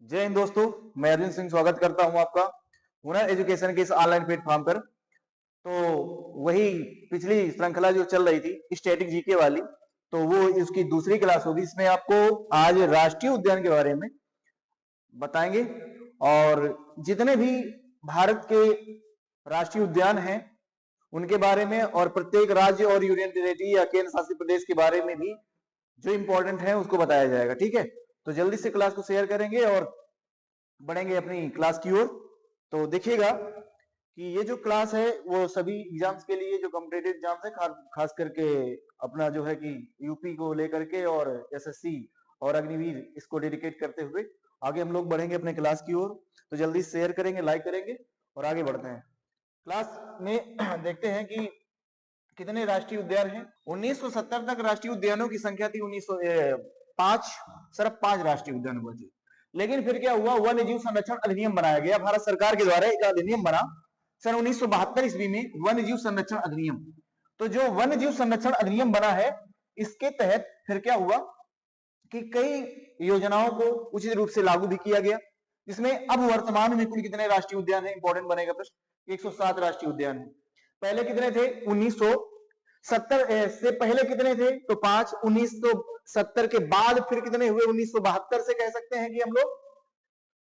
जय हिंद दोस्तों, मैं अर्जुन सिंह स्वागत करता हूं आपका हुनर एजुकेशन के इस ऑनलाइन प्लेटफॉर्म पर। तो वही पिछली श्रृंखला जो चल रही थी स्टैटिक जीके वाली, तो वो इसकी दूसरी क्लास होगी। इसमें आपको आज राष्ट्रीय उद्यान के बारे में बताएंगे और जितने भी भारत के राष्ट्रीय उद्यान हैं उनके बारे में, और प्रत्येक राज्य और यूनियन टेरिटरी या केंद्र शासित प्रदेश के बारे में भी जो इंपॉर्टेंट है उसको बताया जाएगा। ठीक है, तो जल्दी से क्लास को शेयर करेंगे और बढ़ेंगे अपनी क्लास की ओर। तो देखिएगा कि ये जो क्लास है वो सभी एग्जाम्स के लिए, जो कॉम्पिटेटिव एग्जाम्स है, खास करके अपना जो है कि यूपी को लेकर के और एसएससी और अग्निवीर, इसको डेडिकेट करते हुए आगे हम लोग बढ़ेंगे अपने क्लास की ओर। तो जल्दी शेयर करेंगे, लाइक करेंगे और आगे बढ़ते हैं क्लास में। देखते हैं कि कितने राष्ट्रीय उद्यान हैं। 1970 तक राष्ट्रीय उद्यानों की संख्या थी 1905, सिर्फ 5 राष्ट्रीय उद्यान हुए थे। लेकिन फिर क्या हुआ, वन्य जीव संरक्षण अधिनियम बनाया गया भारत सरकार के द्वारा। एक अधिनियम बना सन 1972 ईस्वी में, वन्य जीव संरक्षण अधिनियम। तो जो वन्य जीव संरक्षण अधिनियम बना है, इसके तहत फिर क्या हुआ कि कई योजनाओं को उचित रूप से लागू भी किया गया, जिसमें अब वर्तमान में कुल कितने राष्ट्रीय उद्यान है, इंपॉर्टेंट बनेगा प्रश्न। 107 राष्ट्रीय उद्यान है। पहले कितने थे? 1970 से पहले कितने थे? तो 5। 1970 के बाद फिर कितने हुए? 1972 से कह सकते हैं कि हम लोग।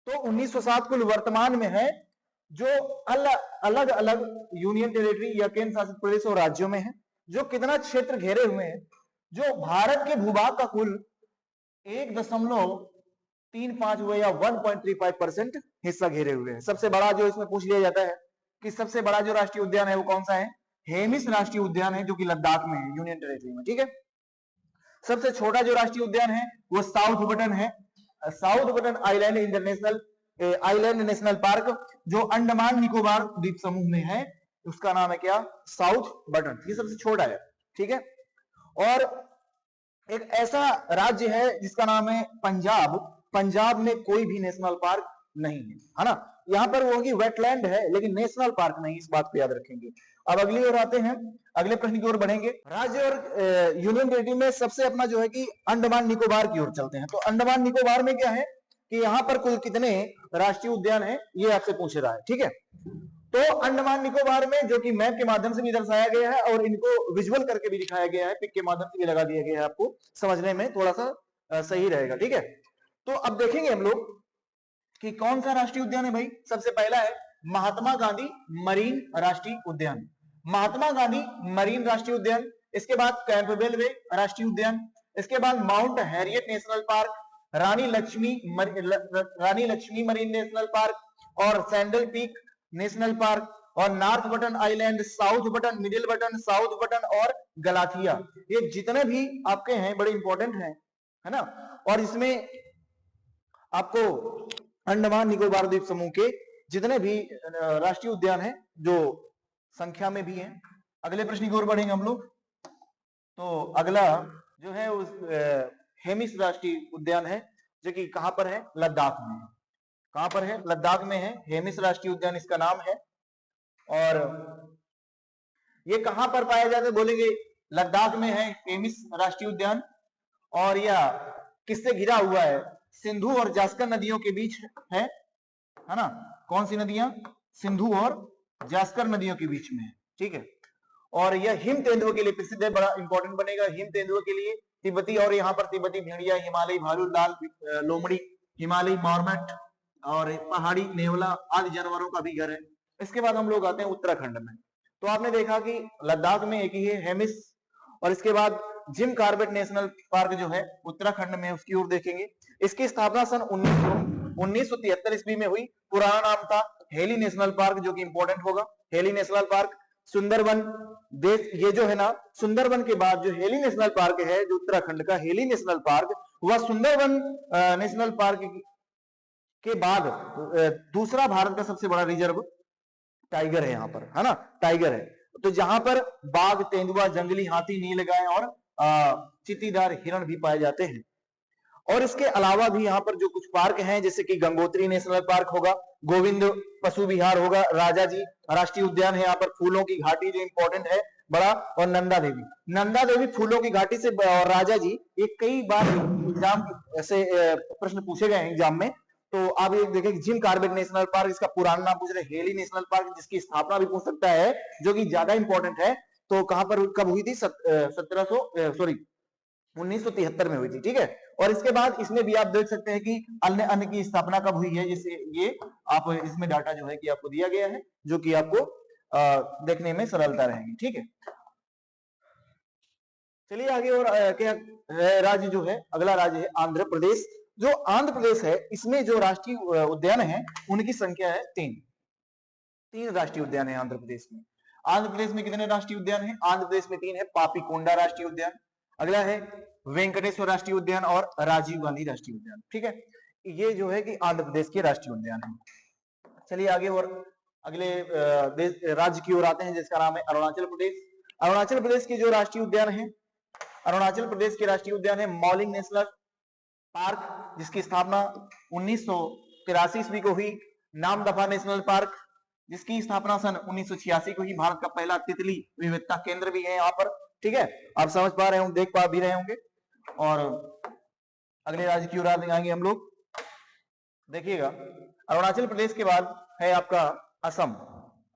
तो 1907 कुल वर्तमान में है, जो अलग अलग यूनियन टेरिटरी या केंद्र शासित प्रदेश और राज्यों में है, जो कितना क्षेत्र घेरे हुए हैं, जो भारत के भूभाग का कुल 1.35 हुए या 1.35% हिस्सा घेरे हुए हैं। सबसे बड़ा जो इसमें पूछ लिया जाता है कि सबसे बड़ा जो राष्ट्रीय उद्यान है वो कौन सा है? हेमिस राष्ट्रीय उद्यान है, जो कि लद्दाख में है, यूनियन टेरिटरी में। ठीक है। सबसे छोटा जो राष्ट्रीय उद्यान है वो साउथ बटन है, south button island international island national park, जो अंडमान निकोबार द्वीप समूह में है। उसका नाम है क्या? South button. ये सबसे छोटा है। ठीक है। और एक ऐसा राज्य है जिसका नाम है पंजाब। पंजाब में कोई भी नेशनल पार्क नहीं है ना। यहाँ पर वो वेटलैंड है लेकिन नेशनल पार्क नहीं, इस बात को याद रखेंगे। अब अगली ओर आते हैं, अगले प्रश्न की ओर बढ़ेंगे। राज्य और यूनियन टेरिटरी में सबसे अपना जो है कि अंडमान निकोबार की ओर चलते हैं। तो अंडमान निकोबार में क्या है कि यहाँ पर कुल कितने राष्ट्रीय उद्यान है, ये आपसे पूछ रहा है। ठीक है। तो अंडमान निकोबार में, जो कि मैप के माध्यम से भी दर्शाया गया है और इनको विजुअल करके भी दिखाया गया है, पिक के माध्यम से भी लगा दिया गया है, आपको समझने में थोड़ा सा सही रहेगा। ठीक है। तो अब देखेंगे हम लोग कि कौन सा राष्ट्रीय उद्यान है भाई। सबसे पहला है महात्मा गांधी मरीन राष्ट्रीय उद्यान, महात्मा गांधी मरीन राष्ट्रीय उद्यान। इसके बाद कैंपबेल वे राष्ट्रीय उद्यान। इसके बाद माउंट हैरियट नेशनल पार्क, रानी लक्ष्मी मरीन नेशनल पार्क और सैंडल पीक नेशनल पार्क, और north button island, south button, middle button, south button और गलाथिया। ये जितने भी आपके हैं बड़े इंपॉर्टेंट हैं, है ना। और इसमें आपको अंडमान निकोबार द्वीप समूह के जितने भी राष्ट्रीय उद्यान हैं, जो संख्या में भी हैं। अगले प्रश्न की ओर बढ़ेंगे हम लोग। तो अगला जो है उस हेमिस राष्ट्रीय उद्यान है, जो कि कहां पर है? लद्दाख में। कहां पर है? लद्दाख में है। हेमिस राष्ट्रीय उद्यान इसका नाम है। और ये कहां पर पाया जाता है? बोलेंगे लद्दाख में है हेमिस राष्ट्रीय उद्यान। और यह किससे घिरा हुआ है? सिंधु और जास्कर नदियों के बीच है ना। कौन सी नदियां? सिंधु और जास्कर नदियों के बीच में है। ठीक है। और यह हिम तेंदुओं के लिए प्रसिद्ध है, बड़ा इंपॉर्टेंट बनेगा हिम तेंदुओं के लिए। तिब्बती, और यहाँ पर तिब्बती भेड़िया, हिमालयी भालू, लाल लोमड़ी, हिमालयी मॉर्मट और पहाड़ी नेवला आदि जानवरों का भी घर है। इसके बाद हम लोग आते हैं उत्तराखंड में। तो आपने देखा कि लद्दाख में एक ही है हेमिस, और इसके बाद जिम कार्बेट नेशनल पार्क जो है उत्तराखंड में, उसकी ओर देखेंगे। इसकी स्थापना सन 1973 ईस्वी में हुई। पुराना नाम था हेली नेशनल पार्क, जो कि इंपॉर्टेंट होगा। हेली नेशनल पार्क सुंदरबन देश, ये जो है ना, सुंदरबन के बाद जो हेली नेशनल पार्क है, जो उत्तराखंड का हेली नेशनल पार्क, वह सुंदरबन नेशनल पार्क के बाद दूसरा भारत का सबसे बड़ा रिजर्व टाइगर है यहाँ पर, है ना। टाइगर है। तो जहां पर बाघ, तेंदुआ, जंगली हाथी, नीलगाय और चीतीदार हिरण भी पाए जाते हैं। और इसके अलावा भी यहाँ पर जो कुछ पार्क हैं, जैसे कि गंगोत्री नेशनल पार्क होगा, गोविंद पशु विहार होगा, राजा जी राष्ट्रीय उद्यान है, यहाँ पर फूलों की घाटी जो इंपॉर्टेंट है बड़ा, और नंदा देवी फूलों की घाटी से, और राजा जी, ये कई बार एग्जाम ऐसे प्रश्न पूछे गए हैं एग्जाम में। तो आप ये देखें जिम कॉर्बेट नेशनल पार्क, इसका पुराना नाम पूछ रहे हेली नेशनल पार्क, जिसकी स्थापना भी पूछ सकता है, जो कि ज्यादा इंपॉर्टेंट है। तो कहां पर कब हुई थी? 1973 में हुई थी, ठीक है। और इसके बाद इसमें भी आप देख सकते हैं कि अन्य अन्य की स्थापना कब हुई है, जैसे ये आप इसमें डाटा जो है कि आपको दिया गया है, जो कि आपको देखने में सरलता रहेगी, ठीक है। चलिए आगे। और क्या राज्य जो है, अगला राज्य है आंध्र प्रदेश। जो आंध्र प्रदेश है, इसमें जो राष्ट्रीय उद्यान है उनकी संख्या है 3 राष्ट्रीय उद्यान है आंध्र प्रदेश में। आंध्र प्रदेश में कितने राष्ट्रीय उद्यान है? आंध्र प्रदेश में 3 है। पापीकोंडा राष्ट्रीय उद्यान, अगला है वेंकटेश्वर राष्ट्रीय उद्यान और राजीव गांधी राष्ट्रीय उद्यान, ठीक है। ये जो है कि आंध्र प्रदेश के राष्ट्रीय उद्यान है। चलिए आगे। और अगले राज्य की ओर आते हैं, जिसका नाम है अरुणाचल प्रदेश। अरुणाचल प्रदेश के जो राष्ट्रीय उद्यान है, अरुणाचल प्रदेश के राष्ट्रीय उद्यान है मौलिंग नेशनल पार्क, जिसकी स्थापना 1983 ईस्वी को हुई। नामदफा नेशनल पार्क, जिसकी स्थापना सन 1986 को ही। भारत का पहला तितली विविधता केंद्र भी है यहाँ पर, ठीक है। आप समझ पा रहे होंगे, देख पा भी रहे होंगे। और अगले राज्य की ओर आएंगे हम लोग। देखिएगा, अरुणाचल प्रदेश के बाद है आपका असम।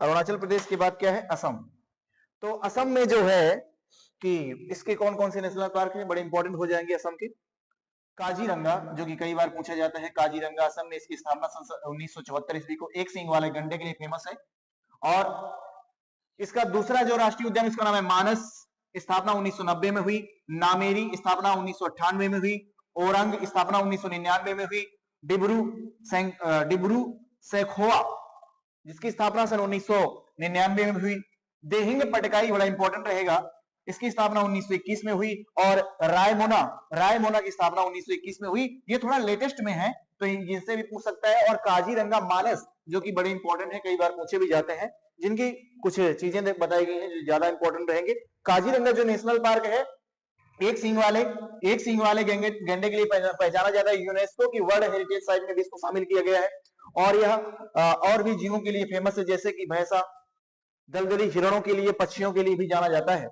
अरुणाचल प्रदेश के बाद क्या है? असम। तो असम में जो है कि इसके कौन कौन से नेशनल पार्क हैं, बड़े इंपॉर्टेंट हो जाएंगे असम के। काजीरंगा, जो कि कई बार पूछा जाता है, काजीरंगा असम में, इसकी स्थापना सन 1974 ईस्वी को एक सींग वाले गंडे के लिए फेमस है। और इसका दूसरा जो राष्ट्रीय उद्यान, इसका नाम है मानस, स्थापना 1990 में हुई। नामेरी स्थापना 1998 में हुई। ओरंग स्थापना 1999 में हुई। डिब्रू सैखोवा, जिसकी स्थापना सन 1999 में हुई। देहिंग पटकाई, बड़ा इंपॉर्टेंट रहेगा, इसकी स्थापना 1921 में हुई। और रायमोना की स्थापना 1921 में हुई। ये थोड़ा लेटेस्ट में है, तो जिनसे भी पूछ सकता है। और काजीरंगा मानस, जो कि बड़े इंपॉर्टेंट है, कई बार पूछे भी जाते हैं, जिनकी कुछ चीजें बताई गई हैं जो ज्यादा इंपॉर्टेंट रहेंगे। काजीरंगा जो नेशनल पार्क है, एक सींग वाले गैंडे के लिए पहचाना जाता है। यूनेस्को की वर्ल्ड हेरिटेज साइट में भी इसको शामिल किया गया है। और यह और भी जीवों के लिए फेमस है, जैसे कि भैंसा, दलदली हिरणों के लिए, पक्षियों के लिए भी जाना जाता है।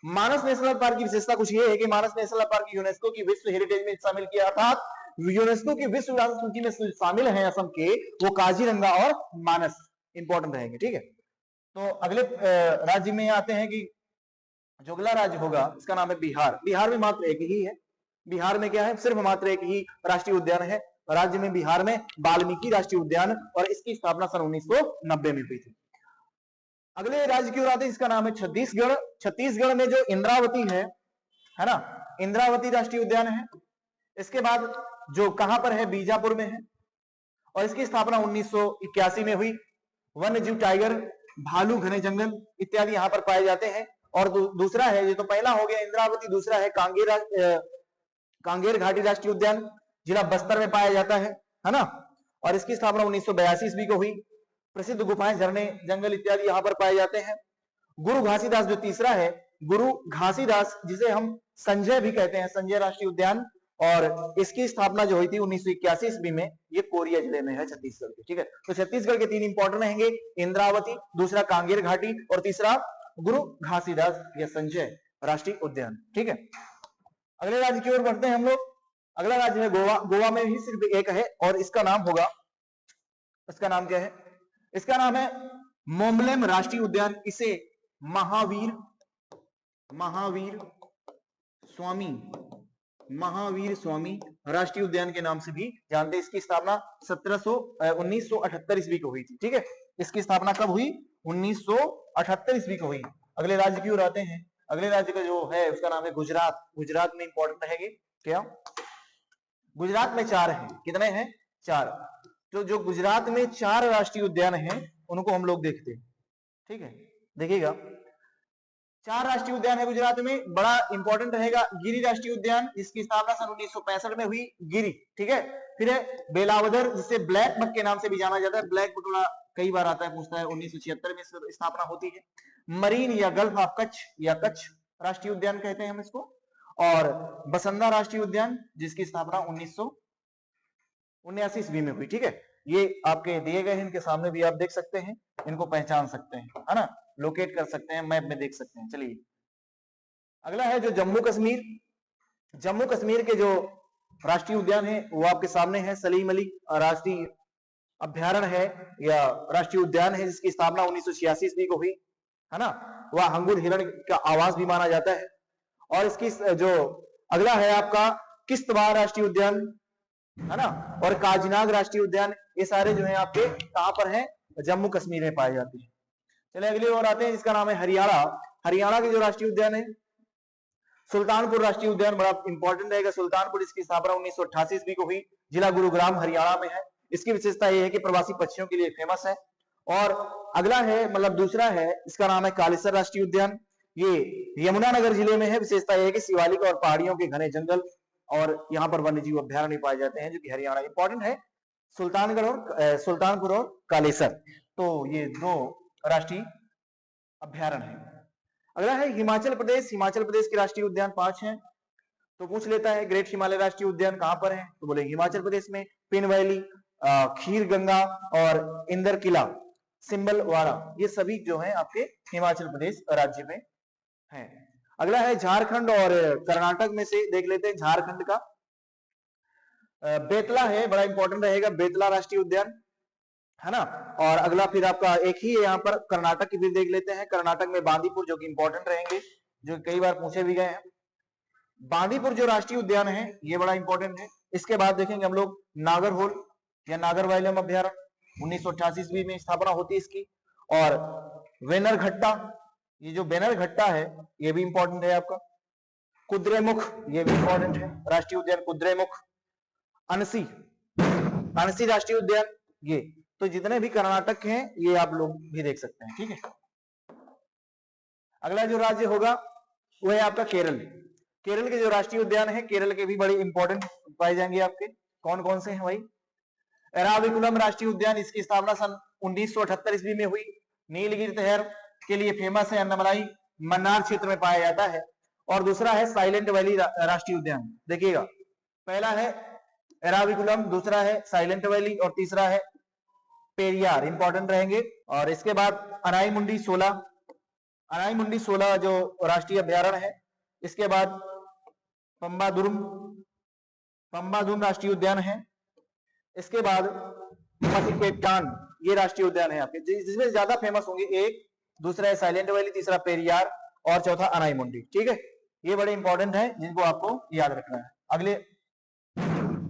मानस नेशनल पार्क की विशेषता कुछ ये है कि मानस नेशनल पार्क यूनेस्को की विश्व हेरिटेज में शामिल किया, अर्थात यूनेस्को की विश्व विरासत सूची में शामिल है असम के, वो काजीरंगा और मानस इंपॉर्टेंट रहेंगे, ठीक है। तो अगले राज्य में आते हैं कि जो अगला राज्य होगा, इसका नाम है बिहार। बिहार में मात्र एक ही है। बिहार में क्या है? सिर्फ मात्र एक ही राष्ट्रीय उद्यान है राज्य में, बिहार में वाल्मीकि राष्ट्रीय उद्यान, और इसकी स्थापना सन 1990 में हुई थी। अगले राज्य की ओर आते हैं, इसका नाम है छत्तीसगढ़। छत्तीसगढ़ में जो इंद्रावती है ना, इंद्रावती राष्ट्रीय उद्यान है। इसके बाद जो कहां पर है? बीजापुर में है, और इसकी स्थापना 1981 में हुई। वन्य जीव टाइगर, भालू, घने जंगल इत्यादि यहां पर पाए जाते हैं। और दूसरा है, ये तो पहला हो गया इंद्रावती, दूसरा है कांगेर घाटी राष्ट्रीय उद्यान, जिला बस्तर में पाया जाता है ना। और इसकी स्थापना 1982 ईस्वी को हुई। प्रसिद्ध गुफाएं, झरने, जंगल इत्यादि यहां पर पाए जाते हैं। गुरु घासीदास जो तीसरा है, गुरु घासीदास, जिसे हम संजय भी कहते हैं, संजय राष्ट्रीय उद्यान, और इसकी स्थापना जो हुई थी 1981 ईस्वी में, ये कोरिया जिले में है, छत्तीसगढ़ के, ठीक है। तो छत्तीसगढ़ के 3 इंपॉर्टेंट रहेंगे, इंद्रावती, दूसरा कांगेर घाटी, और तीसरा गुरु घासीदास या संजय राष्ट्रीय उद्यान, ठीक है। अगले राज्य की ओर बढ़ते हैं हम लोग। अगला राज्य है गोवा। गोवा में भी सिर्फ एक है, और इसका नाम होगा, इसका नाम क्या है? इसका नाम है मोमलेम राष्ट्रीय उद्यान। इसे महावीर स्वामी राष्ट्रीय उद्यान के नाम से भी जानते हैं। इसकी स्थापना 1978 ईस्वी को हुई थी, ठीक है। इसकी स्थापना कब हुई? 1978 ईस्वी को हुई। अगले राज्य की ओर आते हैं। अगले राज्य का जो है उसका नाम है गुजरात। गुजरात में इंपॉर्टेंट रहेगी क्या? गुजरात में 4 हैं। कितने हैं? 4। तो जो गुजरात में 4 राष्ट्रीय उद्यान हैं, उनको हम लोग देखते हैं, ठीक है। देखिएगा, 4 राष्ट्रीय उद्यान है गुजरात में। बड़ा इंपॉर्टेंट रहेगा गिरी राष्ट्रीय उद्यान, जिसकी स्थापना सन 1965 में हुई, गिरी, ठीक है। फिर है बेलावदर, जिसे ब्लैक बक के नाम से भी जाना जाता है। ब्लैक बक कई बार आता है, पूछता है। 1976 में स्थापना होती है। मरीन या गल्फ ऑफ कच्छ या कच्छ राष्ट्रीय उद्यान कहते हैं हम इसको। और बसंदा राष्ट्रीय उद्यान, जिसकी स्थापना 1979 ईस्वी में हुई, ठीक है। ये आपके दिए गए हैं, इनके सामने भी आप देख सकते हैं, इनको पहचान सकते हैं, है ना, लोकेट कर सकते हैं, मैप में देख सकते हैं। चलिए अगला है जो जम्मू कश्मीर। जम्मू कश्मीर के जो राष्ट्रीय उद्यान है वो आपके सामने है, सलीम अली राष्ट्रीय अभ्यारण्य है या राष्ट्रीय उद्यान है, जिसकी स्थापना 1986 ईस्वी को हुई, है ना। वह हंगुल हिरण का आवास भी माना जाता है। और इसकी जो अगला है आपका किश्तवाड़ राष्ट्रीय उद्यान, है ना, और काजीनाग राष्ट्रीय उद्यान, ये सारे जो है आपके कहां पर हैं, जम्मू कश्मीर में पाए जाते हैं। चलिए अगली ओर आते हैं, जिसका नाम है हरियाणा। हरियाणा के जो राष्ट्रीय उद्यान है सुल्तानपुर राष्ट्रीय उद्यान, बड़ा इंपॉर्टेंट रहेगा। सुल्तानपुर, इसकी स्थापना 1988 ईस्वी को हुई, जिला गुरुग्राम हरियाणा में है। इसकी विशेषता यह है कि प्रवासी पक्षियों के लिए फेमस है। और अगला है, मतलब दूसरा है, इसका नाम है कालेसर राष्ट्रीय उद्यान, ये यमुनानगर जिले में है। विशेषता यह है कि शिवालिक और पहाड़ियों के घने जंगल और यहाँ पर वन्यजीव अभ्यारण्य पाए जाते हैं, जो कि हरियाणा इंपॉर्टेंट है। सुल्तानगढ़ और सुल्तानपुर और कालेसर, तो ये दो राष्ट्रीय अभ्यारण्य है। अगला है हिमाचल प्रदेश। हिमाचल प्रदेश के राष्ट्रीय उद्यान 5 हैं। तो पूछ लेता है ग्रेट हिमालय राष्ट्रीय उद्यान कहां पर है, तो बोले हिमाचल प्रदेश में पिन वैली, खीर गंगा और इंदर किला, सिंबलवाड़ा, ये सभी जो है आपके हिमाचल प्रदेश राज्य में हैं। अगला है झारखंड और कर्नाटक में से देख लेते हैं। झारखंड का बेतला है, बड़ा इंपॉर्टेंट रहेगा, बेतला राष्ट्रीय उद्यान, है ना। और अगला फिर आपका एक ही है यहाँ पर कर्नाटक की, फिर देख लेते हैं। कर्नाटक में बांदीपुर, जो कि इंपॉर्टेंट रहेंगे, जो कई बार पूछे भी गए हैं। बांदीपुर जो राष्ट्रीय उद्यान है ये बड़ा इंपॉर्टेंट है। इसके बाद देखेंगे हम लोग नागरहोल या नागरवाइलम अभ्यारण्य, 1988 ईस्वी में स्थापना होती है इसकी। और वेनरघट्टा, ये जो बेनरघट्टा है ये भी इंपॉर्टेंट है आपका। कुद्रेमुख, ये भी इंपॉर्टेंट है राष्ट्रीय उद्यान कुद्रेमुख। अनसी, अनसी राष्ट्रीय उद्यान, ये तो जितने भी कर्नाटक हैं ये आप लोग भी देख सकते हैं, ठीक है। अगला जो राज्य होगा वो है आपका केरल। केरल के जो राष्ट्रीय उद्यान है, केरल के भी बड़े इंपॉर्टेंट पाए जाएंगे आपके। कौन कौन से हैं भाई? एराविकुलम राष्ट्रीय उद्यान, इसकी स्थापना सन 1978 ईस्वी में हुई। नीलगिरी तहर के लिए फेमस है, अन्नमलाई मन्नार क्षेत्र में पाया जाता है। और दूसरा है साइलेंट वैली राष्ट्रीय उद्यान। देखिएगा, पहला है एराविकुलम, दूसरा है साइलेंट वैली और तीसरा है पेरियार, इंपॉर्टेंट रहेंगे। और इसके बाद अनाईमुंडी 16, अनाईमुंडी 16 जो राष्ट्रीय अभ्यारण्य है। इसके बाद पंबादुरम, पंबादुम राष्ट्रीय उद्यान है। इसके बाद मसिकेटान, ये राष्ट्रीय उद्यान है आपके, जिसमें ज्यादा फेमस होंगे। एक, दूसरा है साइलेंट वैली, तीसरा पेरियार और चौथा अनाईमुंडी, ठीक है। ये बड़े इंपॉर्टेंट है, जिनको आपको याद रखना है। अगले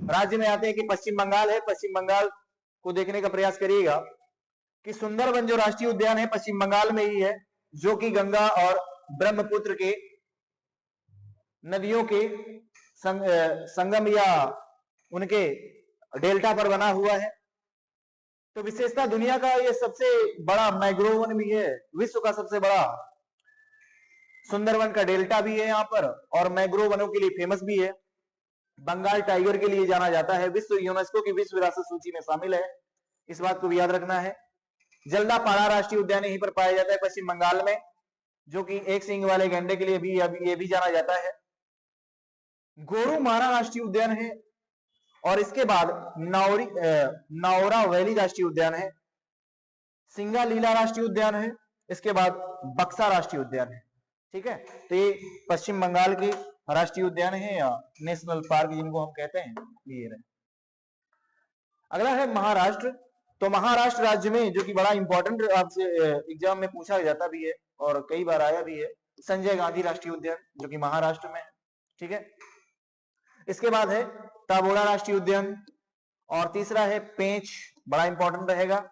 राज्य में आते हैं कि पश्चिम बंगाल है। पश्चिम बंगाल को देखने का प्रयास करिएगा कि सुंदरबन जो राष्ट्रीय उद्यान है पश्चिम बंगाल में ही है, जो कि गंगा और ब्रह्मपुत्र के नदियों के संगम या उनके डेल्टा पर बना हुआ है। तो विशेषता दुनिया का ये सबसे बड़ा मैंग्रोव वन भी है, विश्व का सबसे बड़ा सुंदरबन का डेल्टा भी है यहाँ पर, और मैंग्रोव वनों के लिए फेमस भी है। बंगाल टाइगर के लिए जाना जाता है, विश्व यूनेस्को की विश्व विरासत सूची में शामिल है, इस बात को भी याद रखना है। जल्दापाड़ा राष्ट्रीय उद्यान यहीं पर पाया जाता है पश्चिम बंगाल में, जो कि एक सींग वाले गैंडे के लिए भी ये भी जाना जाता है। गोरुमारा राष्ट्रीय उद्यान है। और इसके बाद नौरा वैली राष्ट्रीय उद्यान है। सिंगालीला राष्ट्रीय उद्यान है। इसके बाद बक्सा राष्ट्रीय उद्यान है, ठीक है। तो ये पश्चिम बंगाल के राष्ट्रीय उद्यान है या नेशनल पार्क जिनको हम कहते हैं, ये रहे। अगला है महाराष्ट्र। तो महाराष्ट्र राज्य में, जो कि बड़ा इंपॉर्टेंट आपसे एग्जाम में पूछा जाता भी है और कई बार आया भी है, संजय गांधी राष्ट्रीय उद्यान, जो कि महाराष्ट्र में है, ठीक है। इसके बाद है टाबोरा राष्ट्रीय उद्यान और तीसरा है पेंच, बड़ा इंपॉर्टेंट रहेगा।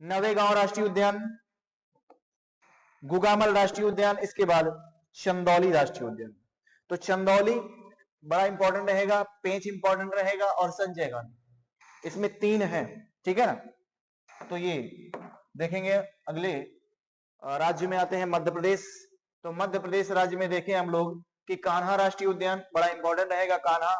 नवेगांव राष्ट्रीय उद्यान, गुगामल राष्ट्रीय उद्यान, इसके बाद चंदौली राष्ट्रीय उद्यान। तो चंदौली बड़ा इंपॉर्टेंट रहेगा, पेंच इंपॉर्टेंट रहेगा और संजय गांधी, इसमें 3 है, ठीक है ना। तो ये देखेंगे। अगले राज्य में आते हैं मध्य प्रदेश। तो मध्य प्रदेश राज्य में देखें हम लोग कि कान्हा राष्ट्रीय उद्यान बड़ा इंपॉर्टेंट रहेगा, कान्हा।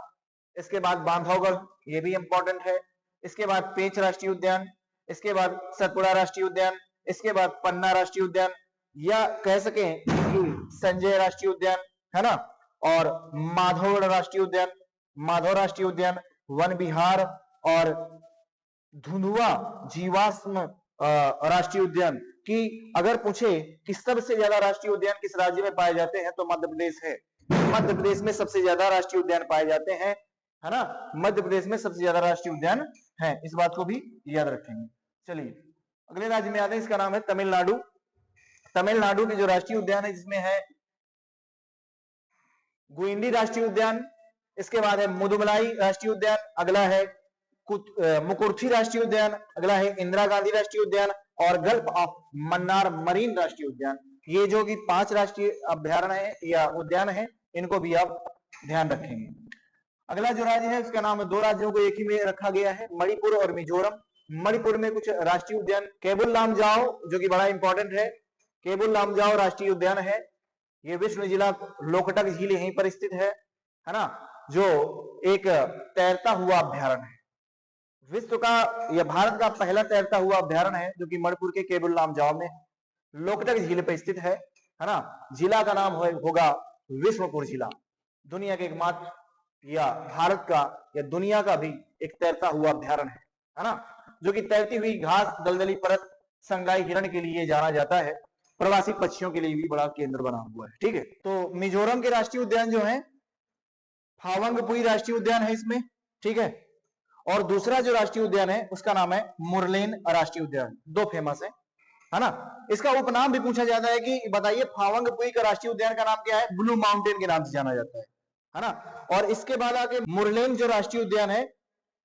इसके बाद बांधवगढ़, ये भी इंपॉर्टेंट है। इसके बाद पेंच राष्ट्रीय उद्यान, इसके बाद सतपुड़ा राष्ट्रीय उद्यान, इसके बाद पन्ना राष्ट्रीय उद्यान, या कह सकें कि संजय राष्ट्रीय उद्यान, है ना। और माधवगढ़ राष्ट्रीय उद्यान, माधव राष्ट्रीय उद्यान, वन विहार और धुंधुआ जीवाश्म राष्ट्रीय उद्यान। कि अगर पूछे कि सबसे ज्यादा राष्ट्रीय उद्यान किस राज्य में पाए जाते हैं, तो मध्य प्रदेश है। मध्य प्रदेश में सबसे ज्यादा राष्ट्रीय उद्यान पाए जाते हैं, है ना। मध्य प्रदेश में सबसे ज्यादा राष्ट्रीय उद्यान है, इस बात को भी याद रखेंगे। चलिए अगले राज्य में आते हैं, इसका नाम है तमिलनाडु। तमिलनाडु के जो राष्ट्रीय उद्यान है जिसमें है गुइंडी राष्ट्रीय उद्यान, इसके बाद है मुदुमलाई राष्ट्रीय उद्यान, अगला है मुकुर्थी राष्ट्रीय उद्यान, अगला है इंदिरा गांधी राष्ट्रीय उद्यान और गल्फ ऑफ मन्नार मरीन राष्ट्रीय उद्यान। ये जो कि 5 राष्ट्रीय अभ्यारण्य है या उद्यान है, इनको भी आप ध्यान रखेंगे। अगला जो राज्य है उसका नाम है, 2 राज्यों को एक ही में रखा गया है, मणिपुर और मिजोरम। मणिपुर में कुछ राष्ट्रीय उद्यान, केबुल लामजाओ जो कि बड़ा इंपॉर्टेंट है, केबुल लामजाओ राष्ट्रीय उद्यान है। ये विष्णु जिला लोकटक झील यहीं पर स्थित है ना, जो एक तैरता हुआ अभ्यारण्य है। विश्व का या भारत का पहला तैरता हुआ अभ्यारण्य है जो कि मणिपुर के केबुल लामजाओ में लोकटक झील पर स्थित है ना। जिला का नाम होगा विष्णुपुर जिला। दुनिया के एकमात्र या भारत का या दुनिया का भी एक तैरता हुआ अभ्यारण्य है ना, जो कि तैरती हुई घास दलदली परत संगाई हिरण के लिए जाना जाता है, प्रवासी पक्षियों के लिए भी बड़ा केंद्र बना हुआ है। ठीक है, तो मिजोरम के राष्ट्रीय उद्यान जो है फावंगपुई राष्ट्रीय उद्यान है इसमें, ठीक है। और दूसरा जो राष्ट्रीय उद्यान है उसका नाम है मुरलेन राष्ट्रीय उद्यान, 2 फेमस है ना। इसका उपनाम भी पूछा जाता है कि बताइए फावंगपुई का राष्ट्रीय उद्यान का नाम क्या है, ब्लू माउंटेन के नाम से जाना जाता है ना। और इसके बाद आके मुरलेन जो राष्ट्रीय उद्यान है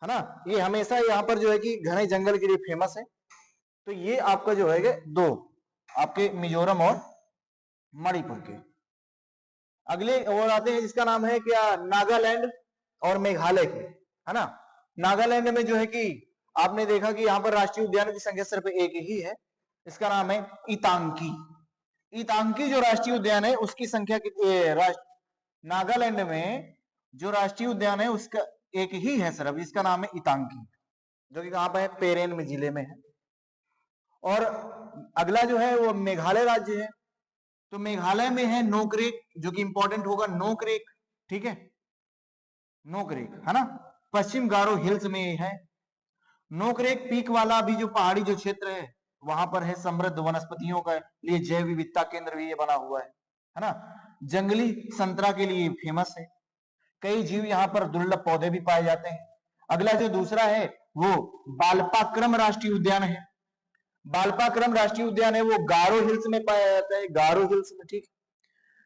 ना, ये हमेशा यहाँ पर जो है कि घने जंगल के लिए फेमस है। तो ये आपका जो है 2 आपके मिजोरम और मणिपुर के। अगले और आते हैं जिसका नाम है क्या, नागालैंड और मेघालय के, है ना। नागालैंड में जो है कि आपने देखा कि यहाँ पर राष्ट्रीय उद्यान की संख्या सिर्फ एक ही है, इसका नाम है इतांकी। इतांकी जो राष्ट्रीय उद्यान है उसकी संख्या नागालैंड में जो राष्ट्रीय उद्यान है उसका एक ही है सिर्फ, इसका नाम है इतांकी, जो कि कहां पर है, पेरेन में जिले में है। और अगला जो है वो मेघालय राज्य है, तो मेघालय में है नोकरेक, जो कि इंपॉर्टेंट होगा नोकरेक, ठीक है, नोकरेक है ना, पश्चिम गारो हिल्स में है। नोकरेक पीक वाला भी जो पहाड़ी जो क्षेत्र है वहां पर है समृद्ध वनस्पतियों का लिए जैव विविधता केंद्र भी ये बना हुआ है ना। जंगली संतरा के लिए फेमस है, कई जीव यहाँ पर दुर्लभ पौधे भी पाए जाते हैं। अगला जो दूसरा है वो बालपाक्रम राष्ट्रीय उद्यान है। बालपाक्रम राष्ट्रीय उद्यान है वो गारो हिल्स में पाया जाता है, गारो हिल्स में, ठीक।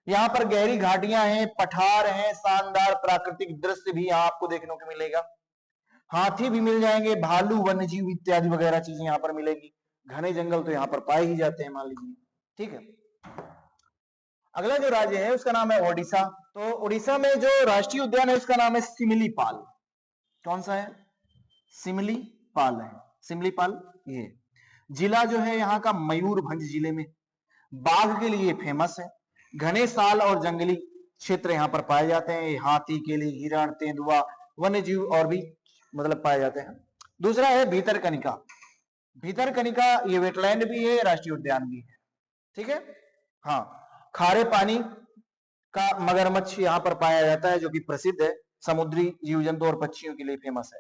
यहाँ पर गहरी घाटियां हैं, पठार हैं, शानदार प्राकृतिक दृश्य भी यहाँ आपको देखने को मिलेगा। हाथी भी मिल जाएंगे, भालू वन्य जीव इत्यादि वगैरह चीजें यहाँ पर मिलेगी। घने जंगल तो यहाँ पर पाए ही जाते हैं, मान लीजिए, ठीक है। अगला जो राज्य है उसका नाम है ओडिशा। तो ओडिशा में जो राष्ट्रीय उद्यान है उसका नाम है सिमलीपाल। कौन सा है, सिमलीपाल है, सिमलीपाल। ये जिला जो है यहाँ का मयूरभंज जिले में, बाघ के लिए फेमस है। घने साल और जंगली क्षेत्र यहाँ पर पाए जाते हैं, हाथी के लिए हिरण, तेंदुआ, वन्य जीव और भी मतलब पाए जाते हैं। दूसरा है भीतरकनिका। भीतरकनिका ये वेटलैंड भी है, राष्ट्रीय उद्यान भी है, ठीक है। हाँ, खारे पानी का मगरमच्छ यहाँ पर पाया जाता है जो कि प्रसिद्ध है, समुद्री जीव जंतु और पक्षियों के लिए फेमस है।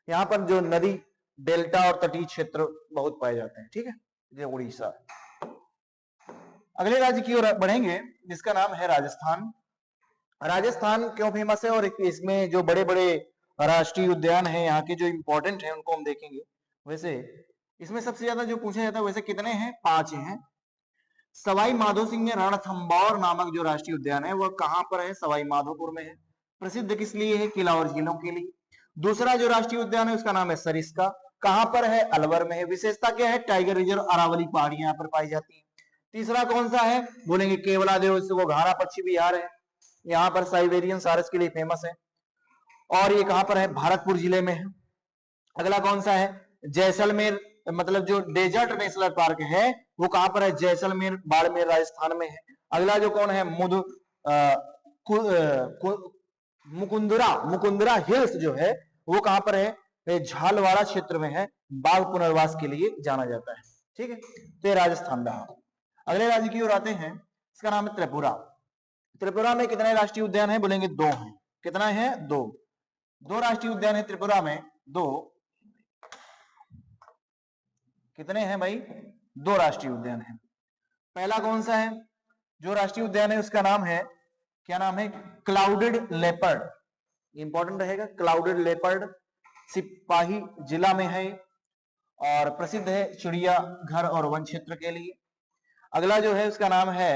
यहाँ पर जो नदी डेल्टा और तटीय क्षेत्र बहुत पाए जाते हैं, ठीक है। ये उड़ीसा। अगले राज्य की ओर बढ़ेंगे जिसका नाम है राजस्थान। राजस्थान क्यों फेमस है और इसमें जो बड़े बड़े राष्ट्रीय उद्यान हैं यहाँ के जो इंपॉर्टेंट हैं उनको हम देखेंगे। वैसे इसमें सबसे ज्यादा जो पूछा जाता है वैसे कितने हैं, 5 हैं। सवाई माधोसिंह में रणथंभौर नामक जो राष्ट्रीय उद्यान है वह कहां पर है, सवाई माधोपुर में है। प्रसिद्ध किस लिए है, किला और झीलों के लिए। दूसरा जो राष्ट्रीय उद्यान है उसका नाम है सरिस्का, कहां पर है, अलवर में है। विशेषता क्या है, टाइगर रिजर्व अरावली पहाड़ियां यहाँ पर पाई जाती है। तीसरा कौन सा है, बोलेंगे केवलादेव, वो घाना पक्षी विहार है, यहाँ पर साइबेरियन सारस के लिए फेमस है। और ये कहां पर है, भरतपुर जिले में है। अगला कौन सा है, जैसलमेर, मतलब जो डेजर्ट नेशनल पार्क है वो कहां पर है, जैसलमेर बाड़मेर राजस्थान में है। अगला जो कौन है, मुकुंदरा हिल्स जो है वो कहां पर है, झालवाड़ा क्षेत्र में है, बाघ पुनर्वास के लिए जाना जाता है, ठीक है। तो ये राजस्थान रहा। अगले राज्य की ओर आते हैं, इसका नाम है त्रिपुरा। त्रिपुरा में कितने राष्ट्रीय उद्यान है, बोलेंगे 2 हैं। कितना है, 2 राष्ट्रीय उद्यान है त्रिपुरा में, 2। कितने हैं भाई, 2 राष्ट्रीय उद्यान है। पहला कौन सा है, जो राष्ट्रीय उद्यान है उसका नाम है, क्या नाम है, क्लाउडेड लेपर्ड। इंपॉर्टेंट रहेगा। क्लाउडेड लेपर्ड सिपाही जिला में है और प्रसिद्ध है चिड़िया घर और वन क्षेत्र के लिए। अगला जो है उसका नाम है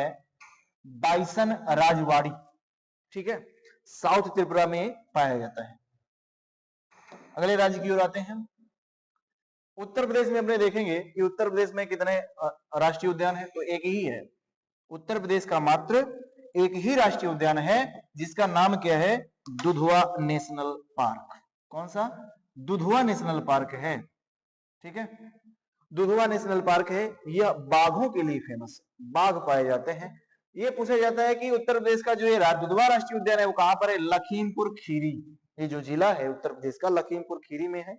बाइसन राजवाड़ी, ठीक है, साउथ त्रिपुरा में पाया जाता है। अगले राज्य की ओर आते हैं। उत्तर प्रदेश में अपने देखेंगे कि उत्तर प्रदेश में कितने राष्ट्रीय उद्यान है, तो एक ही है। उत्तर प्रदेश का मात्र एक ही राष्ट्रीय उद्यान है जिसका नाम क्या है, दुधवा नेशनल पार्क। कौन सा? दुधवा नेशनल पार्क है, ठीक है। दुधवा नेशनल पार्क है, यह बाघों के लिए फेमस है, बाघ पाए जाते हैं। ये पूछा जाता है कि उत्तर प्रदेश का जो ये दुधवा राष्ट्रीय उद्यान है वो कहां पर है? लखीमपुर खीरी, ये जो जिला है उत्तर प्रदेश का लखीमपुर खीरी में है,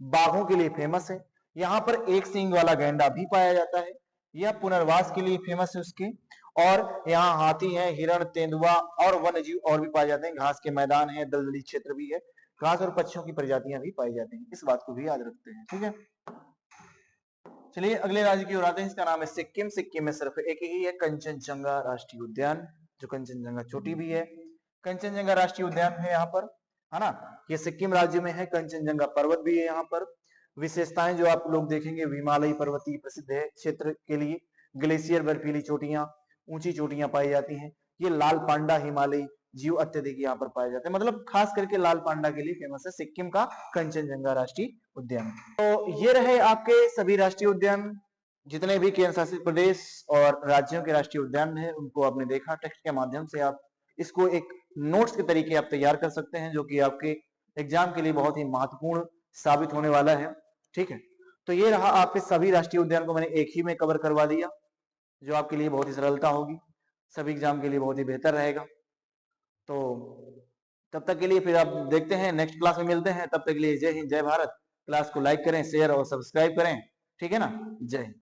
बाघों के लिए फेमस है। यहाँ पर एक सींग वाला गैंडा भी पाया जाता है, यह पुनर्वास के लिए फेमस है उसके। और यहाँ हाथी है, हिरण, तेंदुआ और वन्य जीव और भी पाए जाते हैं। घास के मैदान है, दलदली क्षेत्र भी है, घास और पक्षियों की प्रजातियां भी पाई जाती हैं, इस बात को भी याद रखते हैं, ठीक है। चलिए अगले राज्य की ओर आते हैं, इसका नाम है सिक्किम। सिक्किम में सिर्फ एक ही है, कंचनजंगा राष्ट्रीय उद्यान, जो कंचनजंगा चोटी भी है। कंचनजंगा राष्ट्रीय उद्यान है यहाँ पर, है ना, ये सिक्किम राज्य में है। कंचनजंगा पर्वत भी है यहाँ पर। विशेषताएं जो आप लोग देखेंगे, हिमालयी पर्वतीय प्रसिद्ध है क्षेत्र के लिए, ग्लेशियर, बर्फीली चोटियां, ऊंची चोटियां पाई जाती हैं। ये लाल पांडा हिमालयी जीव अत्यधिक यहाँ पर पाए जाते हैं, मतलब खास करके लाल पांडा के लिए फेमस है सिक्किम का कंचनजंगा राष्ट्रीय उद्यान। तो ये रहे आपके सभी राष्ट्रीय उद्यान, जितने भी केंद्र शासित प्रदेश और राज्यों के राष्ट्रीय उद्यान है उनको आपने देखा। टेक्स्ट के माध्यम से आप इसको एक नोट्स के तरीके आप तैयार कर सकते हैं, जो कि आपके एग्जाम के लिए बहुत ही महत्वपूर्ण साबित होने वाला है, ठीक है। तो ये रहा आपके सभी राष्ट्रीय उद्यान को मैंने एक ही में कवर करवा दिया, जो आपके लिए बहुत ही सरलता होगी, सभी एग्जाम के लिए बहुत ही बेहतर रहेगा। तो तब तक के लिए फिर आप देखते हैं, नेक्स्ट क्लास में मिलते हैं। तब तक के लिए जय हिंद, जय भारत। क्लास को लाइक करें, शेयर और सब्सक्राइब करें, ठीक है ना। जय हिंद।